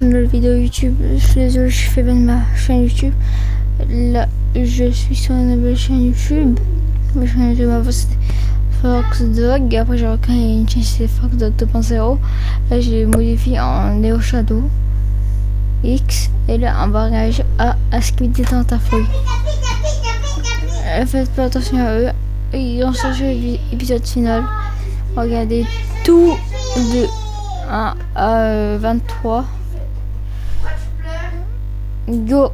Une vidéo YouTube, je suis désolée, je fais bien ma chaîne YouTube. Là, je suis sur une nouvelle chaîne YouTube. Ma chaîne YouTube avant c'était Foxdog. Après, j'ai recréé une chaîne c'est Foxdog 2.0. Là, j'ai modifié en Neo Shadow X. Et là, en barrage à ce qui détend ta feuille. Faites pas attention à eux. Ils ont changé l'épisode final. Regardez tout de 1 à 23. Go.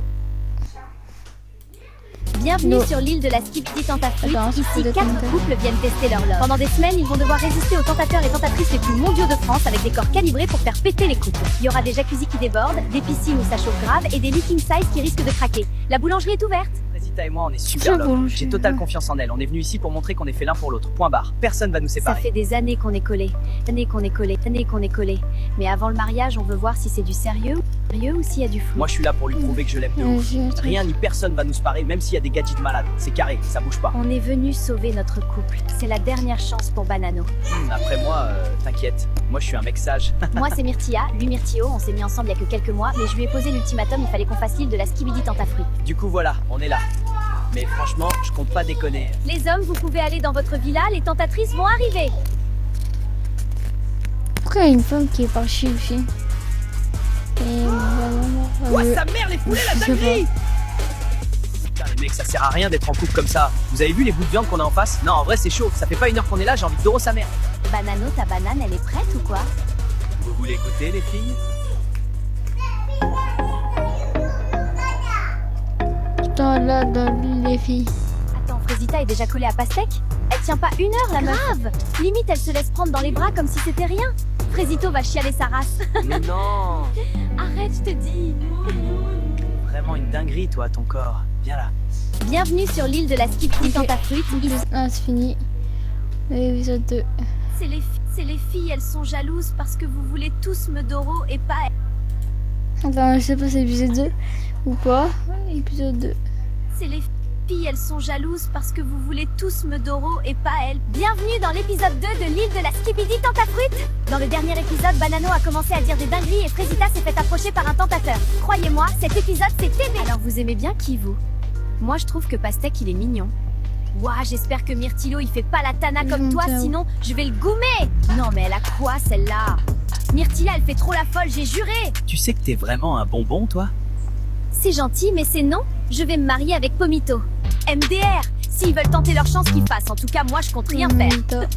Bienvenue sur l'île de la Skibidi Tentafruit. Ici, 4 couples viennent tester leur love. Pendant des semaines, ils vont devoir résister aux tentateurs et tentatrices les plus mondiaux de France avec des corps calibrés pour faire péter les couples. Il y aura des jacuzzis qui débordent, des piscines où ça chauffe grave et des lits king size qui risquent de craquer. La boulangerie est ouverte. Rosita et moi, on est super love. J'ai totale confiance en elle. On est venus ici pour montrer qu'on est fait l'un pour l'autre. Point barre. Personne va nous séparer. Ça fait des années qu'on est collés. Années qu'on est collés. Mais avant le mariage, on veut voir si c'est du sérieux ou s'il y a du flou. Moi, je suis là pour lui prouver que je l'aime de ouf. Rien ni personne va nous séparer, même s'il y a des gadgets malades. C'est carré, ça bouge pas. On est venu sauver notre couple. C'est la dernière chance pour Banano. Après moi, t'inquiète. Moi, je suis un mec sage. Moi, c'est Myrtilla, lui Myrtio. On s'est mis ensemble il y a que quelques mois, mais je lui ai posé l'ultimatum, il fallait qu'on fasse l'île de la Skibidi Tentafruit. Du coup, voilà, on est là. Mais franchement, je compte pas déconner. Les hommes, vous pouvez aller dans votre villa, les tentatrices vont arriver. Pourquoi il y a une femme qui est partie aussi? Ouais, sa mère, les poulets, la dinguerie! Putain, les mecs, ça sert à rien d'être en couple comme ça. Vous avez vu les bouts de viande qu'on a en face? Non, en vrai, c'est chaud. Ça fait pas une heure qu'on est là, j'ai envie de doro sa mère. Banano, ta banane, elle est prête ou quoi? Vous voulez goûter, les filles? Dans les filles. Attends, Frésita est déjà collée à pastèque? Elle tient pas une heure, la meuf. Grave. Limite, elle se laisse prendre dans les bras comme si c'était rien. Frésito va chialer sa race. Mais non! Arrête, je te dis. Vraiment une dinguerie, toi, ton corps. Viens là. Bienvenue sur l'île de la Skibidi Tentafruit. Ah, c'est fini. L'épisode 2. C'est les filles, elles sont jalouses parce que vous voulez tous me doro et pas elles. Enfin, je sais pas si c'est l'épisode 2 ou pas. Épisode 2. C'est les filles, elles sont jalouses parce que vous voulez tous me doro et pas elles. Bienvenue dans l'épisode 2 de l'île de la Skibidi Tentafruit. Dans le dernier épisode, Banano a commencé à dire des dingueries et Frésita s'est fait approcher par un tentateur. Croyez-moi, cet épisode c'est aimé. Alors vous aimez bien qui, vous? Moi je trouve que Pastèque il est mignon. Ouah, j'espère que Myrtilo il fait pas la tana comme toi, sinon je vais le goumer. Non mais elle a quoi celle-là? Myrtilla elle fait trop la folle, j'ai juré. Tu sais que t'es vraiment un bonbon, toi? C'est gentil, mais c'est non. Je vais me marier avec Pomito. MDR. S'ils veulent tenter leur chance, qu'ils fassent. En tout cas, moi, je compte rien faire.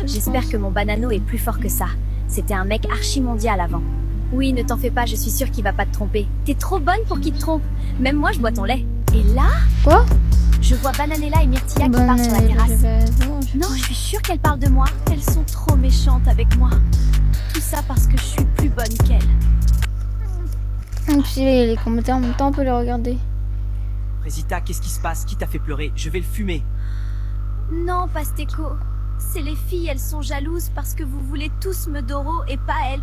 J'espère que mon Banano est plus fort que ça. C'était un mec archi-mondial avant. Oui, ne t'en fais pas, je suis sûre qu'il va pas te tromper. T'es trop bonne pour qu'il te trompe. Même moi, je bois ton lait. Et là... Quoi? Je vois Bananella et Myrtilla qui parlent sur la terrasse. Non, je suis sûre qu'elles parlent de moi. Elles sont trop méchantes avec moi. Tout ça parce que je suis plus bonne qu'elles. Et puis les commentaires en même temps, on peut les regarder. Rosita, qu'est-ce qui se passe? Qui t'a fait pleurer? Je vais le fumer. Non, Pasteco. C'est les filles, elles sont jalouses parce que vous voulez tous me doro et pas elles.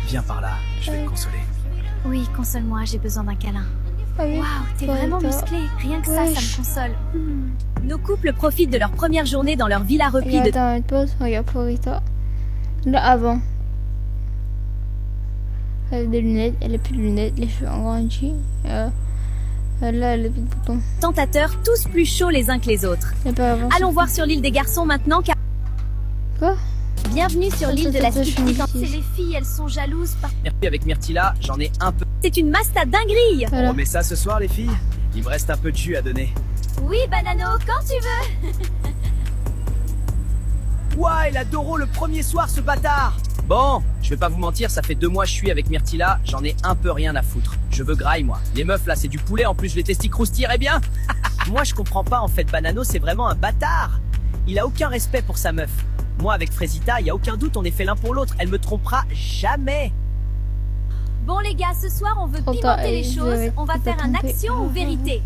Viens par là, je vais te consoler. Oui, console-moi, j'ai besoin d'un câlin. Oui. Waouh, t'es vraiment musclé. Rien que ça, ça me console. Nos couples profitent de leur première journée dans leur villa repli de... Attends, une pause, regarde Florita. Là, avant. Elle a des lunettes, elle a plus de lunettes, les cheveux ont grandi. Là, elle a plus de boutons. Tentateurs, tous plus chauds les uns que les autres. Allons voir sur l'île des garçons maintenant car... Quoi? Bienvenue sur l'île de la Skibidi Tentafruit. C'est les filles, elles sont jalouses parce... Merci avec Myrtilla, j'en ai un peu. C'est une masta dinguerie. On remet ça ce soir, les filles? Il me reste un peu de jus à donner. Oui, Banano, quand tu veux. Ouah, il a Doro le premier soir, ce bâtard! Bon, je vais pas vous mentir, ça fait 2 mois que je suis avec Myrtilla, j'en ai un peu rien à foutre. Je veux graille, moi. Les meufs, là, c'est du poulet, en plus, les testis croustilleraient bien. Moi, je comprends pas, en fait, Banano, c'est vraiment un bâtard. Il a aucun respect pour sa meuf. Moi, avec Frésita, y a aucun doute, on est fait l'un pour l'autre. Elle me trompera jamais. Bon, les gars, ce soir, on veut pimenter les choses. On va faire un action ou vérité.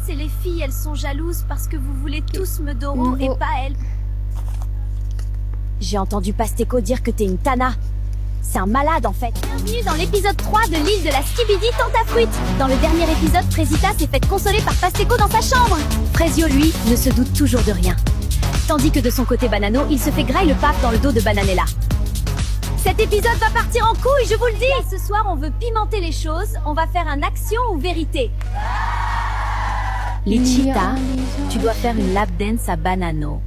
C'est les filles, elles sont jalouses parce que vous voulez tous me doro et pas elles. J'ai entendu Pasteco dire que t'es une tana. C'est un malade en fait. Bienvenue dans l'épisode 3 de l'île de la Skibidi Tentafruit. Dans le dernier épisode, Frésita s'est fait consoler par Pasteco dans sa chambre. Frésio, lui, ne se doute toujours de rien. Tandis que de son côté Banano, il se fait graille le pape dans le dos de Bananella. Cet épisode va partir en couille, je vous le dis. Ce soir, on veut pimenter les choses. On va faire un action ou vérité. Lichita, tu dois faire une lap dance à Banano.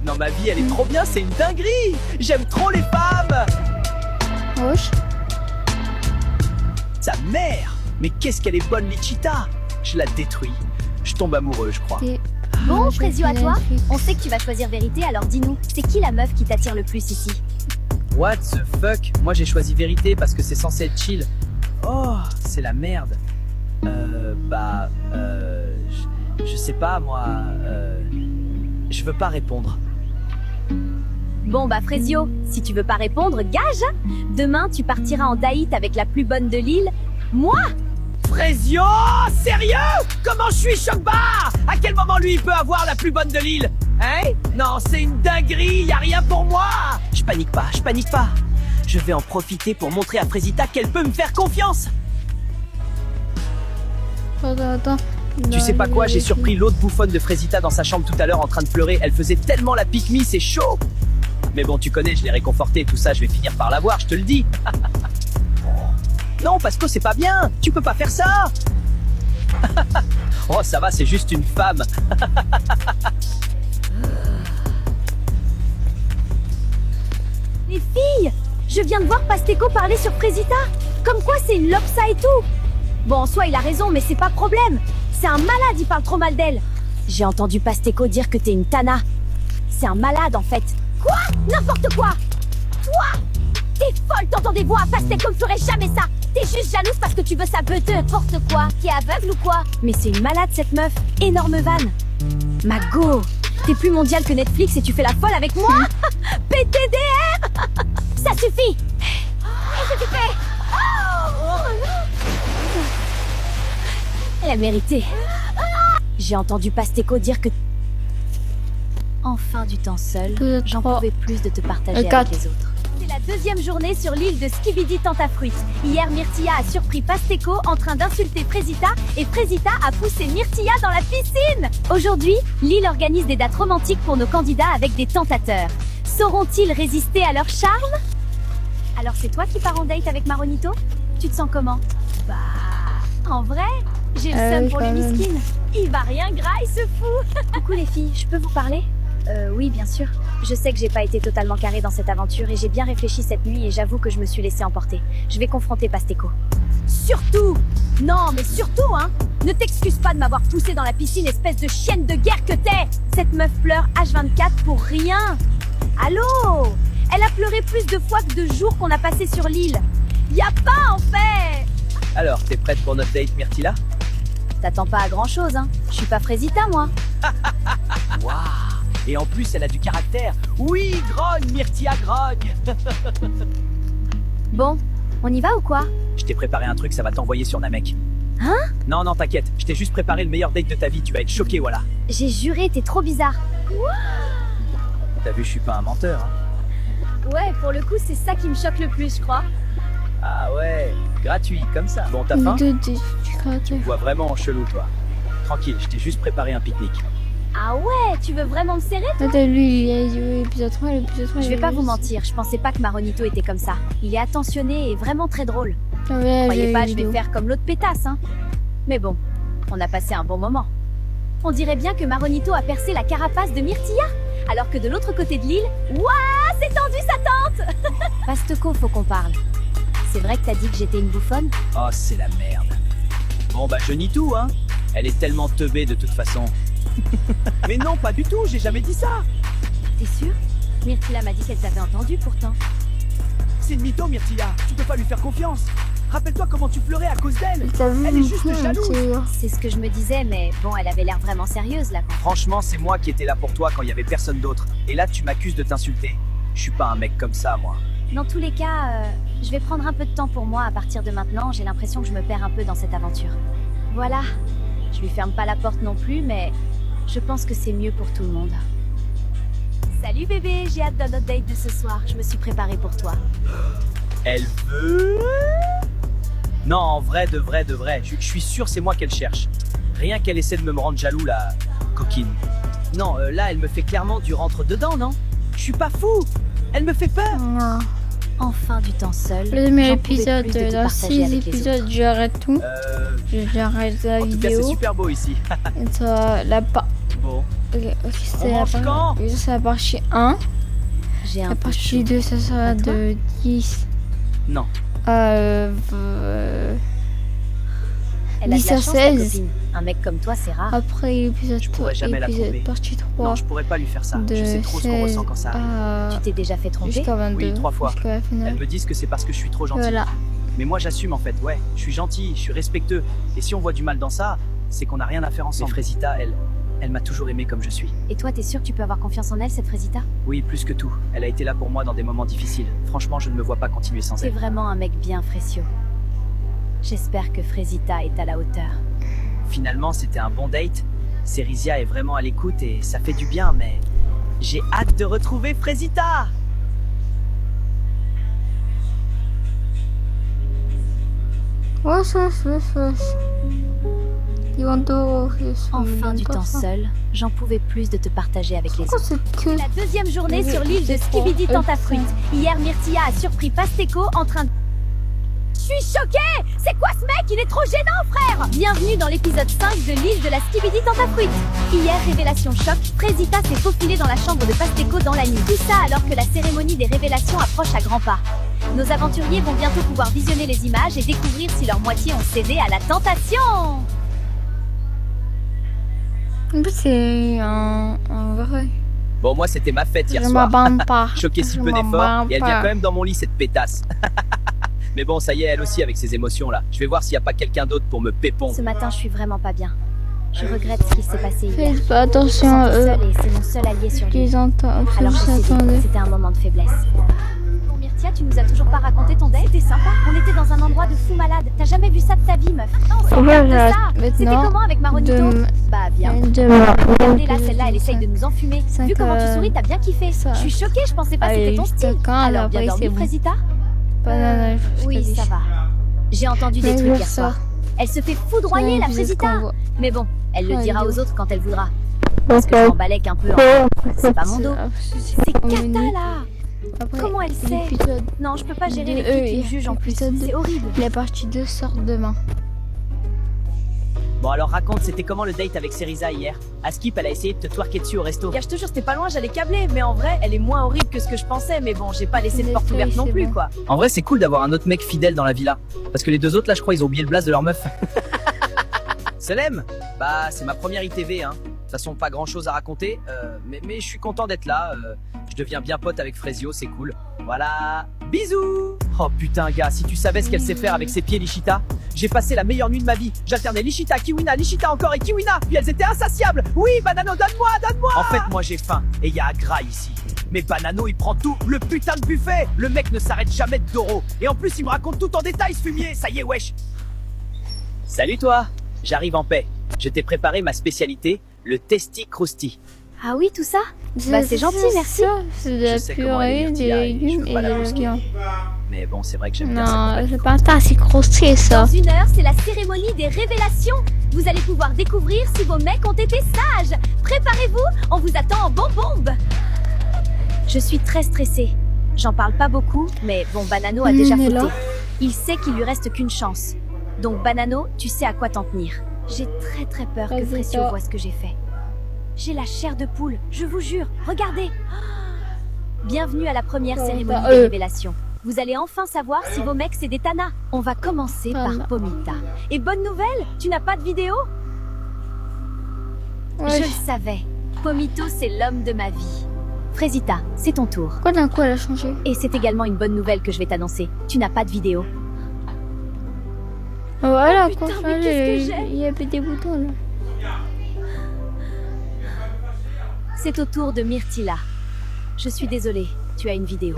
Non, ma vie, elle est trop bien, c'est une dinguerie. J'aime trop les femmes. Wesh. Sa mère. Mais qu'est-ce qu'elle est bonne, Lichita. Je la détruis. Je tombe amoureux, je crois. Bon, Frésio, à toi. On sait que tu vas choisir vérité, alors dis-nous, c'est qui la meuf qui t'attire le plus ici? What the fuck? Moi, j'ai choisi vérité parce que c'est censé être chill. Oh, c'est la merde. Je sais pas, moi. Je veux pas répondre. Bon bah Frésio, si tu veux pas répondre, gage. Demain, tu partiras en date avec la plus bonne de l'île. Moi? Frésio, sérieux? Comment je suis choc-barre? À quel moment lui il peut avoir la plus bonne de l'île? Hein? Non, c'est une dinguerie, y a rien pour moi. Je panique pas, je panique pas. Je vais en profiter pour montrer à Frésita qu'elle peut me faire confiance. Attends. Tu sais pas quoi, j'ai surpris l'autre bouffonne de Frésita dans sa chambre tout à l'heure en train de pleurer. Elle faisait tellement la pique-me, c'est chaud. Mais bon, tu connais, je l'ai réconfortée, tout ça, je vais finir par l'avoir, je te le dis. Non, Pasco, c'est pas bien. Tu peux pas faire ça. Oh, ça va, c'est juste une femme. Les filles, je viens de voir Pasteco parler sur Frésita. Comme quoi c'est une lopsa et tout. Bon, en soi, il a raison, mais c'est pas problème. C'est un malade, il parle trop mal d'elle. J'ai entendu Pasteco dire que t'es une tana. C'est un malade, en fait. Quoi? N'importe quoi. Toi? T'es folle, t'entends des voix. Pasteco ne ferait jamais ça. T'es juste jalouse parce que tu veux sa beuteuse. N'importe quoi. Qui est aveugle ou quoi? Mais c'est une malade, cette meuf. Énorme vanne. Mago, t'es plus mondial que Netflix et tu fais la folle avec moi? PTDR. Ça suffit. Et c'est fait. Elle a mérité. J'ai entendu Pasteco dire que... Enfin du temps seul, j'en pouvais plus de te partager avec les autres. C'est la deuxième journée sur l'île de Skibidi Tentafruit. Hier, Myrtilla a surpris Pasteco en train d'insulter Frésita et Frésita a poussé Myrtilla dans la piscine. Aujourd'hui, l'île organise des dates romantiques pour nos candidats avec des tentateurs. Sauront-ils résister à leur charme? Alors c'est toi qui pars en date avec Maronito? Tu te sens comment? Bah... En vrai, j'ai le seum pour les miskines. Il va rien gras, il se fout. Coucou les filles, je peux vous parler? Oui, bien sûr. Je sais que j'ai pas été totalement carrée dans cette aventure et j'ai bien réfléchi cette nuit et j'avoue que je me suis laissée emporter. Je vais confronter Pasteco. Surtout! Non, mais surtout, hein! Ne t'excuse pas de m'avoir poussée dans la piscine, espèce de chienne de guerre que t'es! Cette meuf pleure H24 pour rien! Allô? Elle a pleuré plus de fois que de jours qu'on a passé sur l'île. Y a pas, en fait! Alors, t'es prête pour notre date, Myrtilla? T'attends pas à grand chose, hein. Je suis pas Frésita, moi. Waouh! Et en plus, elle a du caractère. Oui, grogne, Myrtilla, grogne. Bon, on y va ou quoi? Je t'ai préparé un truc, ça va t'envoyer sur Namek. Hein? Non, non, t'inquiète. Je t'ai juste préparé le meilleur date de ta vie. Tu vas être choqué, voilà. J'ai juré, t'es trop bizarre. T'as vu, je suis pas un menteur, hein. Ouais, pour le coup, c'est ça qui me choque le plus, je crois. Ah ouais, gratuit, comme ça. Bon, t'as faim? Tu me vois vraiment chelou, toi. Tranquille, je t'ai juste préparé un pique-nique. Ah ouais, tu veux vraiment me serrer, toi? Attends, lui, il a dit l'épisode 3, l'épisode 3. Je vais pas vous mentir, je pensais pas que Maronito était comme ça. Il est attentionné et vraiment très drôle. Ouais, Croyez pas, je vais faire comme l'autre pétasse, hein. Mais bon, on a passé un bon moment. On dirait bien que Maronito a percé la carapace de Myrtilla, alors que de l'autre côté de l'île, ouah, c'est tendu sa tente. Pasteco, faut qu'on parle. C'est vrai que t'as dit que j'étais une bouffonne? Oh, c'est la merde. Bon, bah, je nie tout, hein. Elle est tellement teubée de toute façon. Mais non, pas du tout, j'ai jamais dit ça. T'es sûr? Myrtilla m'a dit qu'elle t'avait entendu pourtant. C'est une mytho, Myrtilla. Tu peux pas lui faire confiance. Rappelle-toi comment tu pleurais à cause d'elle. Elle est juste jalouse. C'est ce que je me disais, mais bon, elle avait l'air vraiment sérieuse là. Franchement, c'est moi qui étais là pour toi quand il y avait personne d'autre. Et là, tu m'accuses de t'insulter. Je suis pas un mec comme ça, moi. Dans tous les cas, je vais prendre un peu de temps pour moi à partir de maintenant. J'ai l'impression que je me perds un peu dans cette aventure. Voilà. Je lui ferme pas la porte non plus, mais je pense que c'est mieux pour tout le monde. Salut bébé, j'ai hâte de notre date de ce soir. Je me suis préparée pour toi. Elle veut... Non, en vrai, de vrai. Je suis sûr c'est moi qu'elle cherche. Rien qu'elle essaie de me rendre jaloux, la coquine. Non, là, elle me fait clairement du rentre-dedans, non? Je suis pas fou. Elle me fait peur. Non. Enfin du temps seul. Le premier J'en pouvais épisode, plus de te dans partager 6 avec les épisodes, j'arrête tout. J'arrête la En tout cas, c'est vidéo. super beau ici. Et ça, Bon. Ok, c'est On mange quand c'est la partie 1. J'ai un La peu partie chaud. 2, ça sera À toi de 10 Non. à Elle a de 10 la à chance, ta 16. copine. Un mec comme toi, c'est rare. Après l'épisode Je pourrais jamais la tromper. partie 3 Non, je pourrais pas lui faire ça. de Je sais trop ce qu'on 16 ressent quand ça arrive. à Tu t'es déjà fait tromper? jusqu'à 22. Oui, 3 fois. Jusqu'à la finale. Elles me disent que c'est parce que je suis trop gentil. Voilà. Mais moi j'assume en fait, ouais. Je suis gentil, je suis respectueux. Et si on voit du mal dans ça, c'est qu'on n'a rien à faire ensemble. Mais Frésita, elle m'a toujours aimé comme je suis. Et toi, t'es sûr que tu peux avoir confiance en elle, cette Frésita? Oui, plus que tout. Elle a été là pour moi dans des moments difficiles. Franchement, je ne me vois pas continuer sans T'es elle. vraiment un mec bien, Frécio. J'espère que Frésita est à la hauteur. Finalement, c'était un bon date. Cérizia est vraiment à l'écoute et ça fait du bien, mais j'ai hâte de retrouver Frésita. Wesh. Ils vont Enfin du temps seul, j'en pouvais plus de te partager avec les Pourquoi autres. c'est que La deuxième journée Oui, sur l'île de c'est Skibidi trop Tentafruit. Hier, Myrtilla a surpris Pasteco en train de... Je suis choquée! C'est quoi ce mec? Il est trop gênant, frère! Bienvenue dans l'épisode 5 de l'île de la Skibidi Tentafruit. Hier, révélation choc, Frésita s'est faufilée dans la chambre de Pasteco dans la nuit. Tout ça alors que la cérémonie des révélations approche à grands pas. Nos aventuriers vont bientôt pouvoir visionner les images et découvrir si leur moitié ont cédé à la tentation. En plus, c'est un vrai. Bon, moi c'était ma fête hier Je soir. m'abandonne pas. Choqué si Je peu d'efforts, m'abandonne et elle vient pas. quand même dans mon lit cette pétasse. Mais bon, ça y est, elle aussi avec ses émotions là. Je vais voir s'il n'y a pas quelqu'un d'autre pour me pépon. Ce matin, je suis vraiment pas bien. Je regrette ce qui s'est passé hier. Faites pas Je me attention à sentais eux. seule et c'est mon seul allié sur l'île. Ils entendent. Alors je sais, Attendez. c'était un moment de faiblesse. Bon Myrtia, tu nous as toujours pas raconté ton date? C'était sympa. On était dans un endroit de fou malade. T'as jamais vu ça de ta vie, meuf? On s'en Ouais, fout de ça. maintenant, C'était comment avec Maronito? Bah bien. Regardez là, celle-là, elle essaye de nous enfumer. Cinq, Vu comment tu souris, t'as bien kiffé. ça. Je suis choquée, je pensais pas que Allez, c'était ton style. quand Alors après, bien dormi, c'est bon. Frésita? Banane, Oui, ça va. J'ai entendu des Mais trucs oui, hier ça. soir. Elle se fait foudroyer, la Frésita. Mais bon, elle le Ouais, dira vidéo. aux autres quand elle voudra. Parce que je m'en balèque un peu. C'est pas mon dos. C'est Kata là. Comment elle sait? Non, je peux pas gérer les filles qui me jugent en plus. C'est horrible. La partie 2 sort demain. Bon alors raconte, c'était comment le date avec Cérizia hier? Askip, elle a essayé de te twerker dessus au resto. Je te jure, c'était pas loin, j'allais câbler, mais en vrai, elle est moins horrible que ce que je pensais, mais bon, j'ai pas laissé de porte ouverte non C'est plus, bon. quoi. En vrai, c'est cool d'avoir un autre mec fidèle dans la villa. Parce que les deux autres là, je crois, ils ont oublié le blaze de leur meuf. Selem, bah c'est ma première ITV, hein. De toute façon, pas grand chose à raconter, mais je suis content d'être là. Je deviens bien pote avec Frésio, c'est cool. Voilà, bisous. Oh putain, gars, si tu savais ce qu'elle sait faire avec ses pieds, Lichita. J'ai passé la meilleure nuit de ma vie. J'alternais Lichita, Kiwina, Lichita encore et Kiwina. Puis elles étaient insatiables. Oui, Banano, donne-moi. En fait, moi j'ai faim et il y a un gras ici. Mais Banano, il prend tout, le putain de buffet. Le mec ne s'arrête jamais de Doro. Et en plus, il me raconte tout en détail, ce fumier. Ça y est, wesh. Salut toi. J'arrive en paix. Je t'ai préparé ma spécialité, le testi crousti. Ah oui, tout ça? Bah, c'est gentil, merci. C'est de Je la sais comment elle est, purée, des Myrtilla, et je légumes veux et pas la de brusquer. viande. Mais bon, c'est vrai que j'aime bien ça. Non, c'est pas ça, c'est crousté ça. Dans 1 heure, c'est la cérémonie des révélations. Vous allez pouvoir découvrir si vos mecs ont été sages. Préparez-vous, on vous attend en bonbombe. Je suis très stressée. J'en parle pas beaucoup, mais bon, Banano a déjà mais fauté. là. Il sait qu'il lui reste qu'une chance. Donc Banano, tu sais à quoi t'en tenir. J'ai très peur que Vas-y, Frécio toi. voit ce que j'ai fait. J'ai la chair de poule, je vous jure. Regardez. Bienvenue à la première Oh, cérémonie bah, des révélations. Vous allez enfin savoir si vos mecs c'est des tanas. On va commencer Ah, par non. Pomita. Et bonne nouvelle, tu n'as pas de vidéo? Ouais. Je le savais. Pomito, c'est l'homme de ma vie. Frésita, c'est ton tour. Pourquoi d'un coup elle a changé? Et c'est également une bonne nouvelle que je vais t'annoncer. Tu n'as pas de vidéo. Voilà, putain, quoi, mais qu'est-ce que j'ai? il y avait des boutons là. C'est au tour de Myrtilla. Je suis désolée, tu as une vidéo.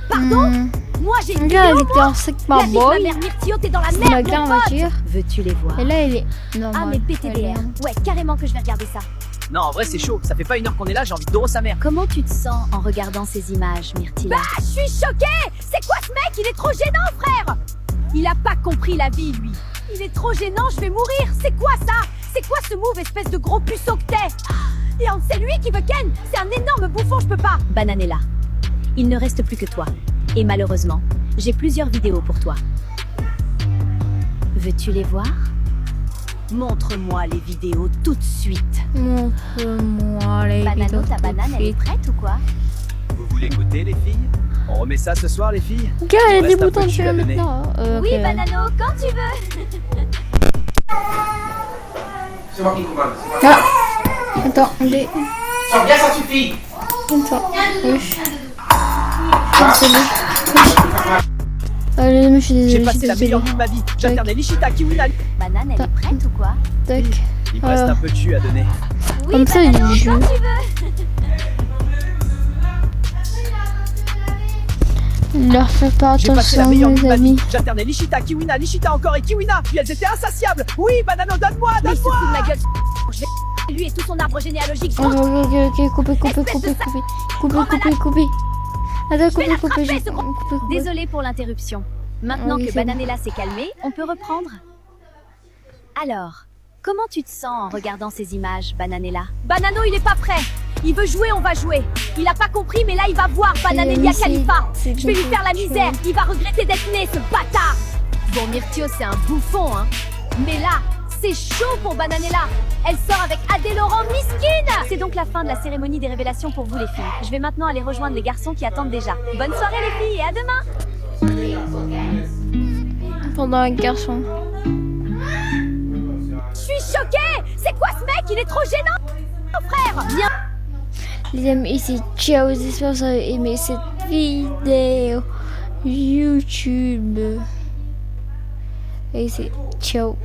Pardon? Moi j'ai une Là, elle vidéo, était en sec La par vie de ma boy. mère Myrtillo, t'es dans la C'est ma merde, guerre en mon pote. voiture. Veux-tu les voir? Et là, elle est Ah, normale. mais PTDR. Ouais, carrément que je vais regarder ça. Non, en vrai, c'est chaud. Ça fait pas 1 heure qu'on est là, j'ai envie de Doro sa mère. Comment tu te sens en regardant ces images, Myrtilla? Je suis choquée. C'est quoi ce mec? Il est trop gênant, frère. Il a pas compris la vie, lui. Il est trop gênant, je vais mourir. C'est quoi ça? C'est quoi ce move, espèce de gros puceau que t'es? Et c'est lui qui veut Ken. C'est un énorme bouffon, je peux pas. Bananella. Il ne reste plus que toi. Et malheureusement, j'ai plusieurs vidéos pour toi. Veux-tu les voir? Montre-moi les vidéos tout de suite. Montre-moi les Banano, vidéos ta banane, elle est prête ou quoi? Vous voulez goûter, les filles? On remet ça ce soir, les filles? Regarde, Il elle a des reste un peu boutons de dessus jus là à donner. maintenant. Oui, Ok. Banano, quand tu veux. C'est moi qui commande. Ah, attends, allez. Sors bien, ça suffit. Attends, oui. C'est bon. Allez, mais je suis désolée. J'ai je passé suis la meilleure nuit désolée. de ma vie. J'alternais Nishita, Kiwina. Banane, elle est prête ou quoi? Tac. Il me reste un peu de jus à donner. Oui, Comme ça, il y a Banano, du jus. quand tu veux. Leur fais pas J'ai passé la attention, meilleure nuit de mes ma vie. amis. J'alternais Nishita, Kiwina, Nishita encore et Kiwina. Puis elles étaient insatiables. Oui, Banano, donne-moi, Mais il se donne-moi. fout de ma gueule. Je vais lui et tout son arbre généalogique. Ok, ok, coupez. Attends, vais la frapper, j'ai ce gros- coupé. Désolée pour l'interruption. Maintenant Oui, que c'est bon. Bananella s'est calmée, on peut reprendre? Alors, comment tu te sens en regardant ces images, Bananella? Banano, il est pas prêt. Il veut jouer, on va jouer. Il a pas compris, mais là, il va voir Bananelia c'est- Khalifa. c'est Je vais lui bien faire la fait. misère. Il va regretter d'être né, ce bâtard. Bon, Myrtio, c'est un bouffon, hein. Mais là, c'est chaud pour Bananella. Elle sort avec Adé Laurent Miskine. C'est donc la fin de la cérémonie des révélations pour vous, les filles. Je vais maintenant aller rejoindre les garçons qui attendent déjà. Bonne soirée, les filles, et à demain. Pendant un garçon. Je suis choquée. C'est quoi ce mec? Il est trop gênant, frère. Viens. Les amis, c'est ciao, j'espère que vous avez aimé cette vidéo YouTube. Et c'est ciao.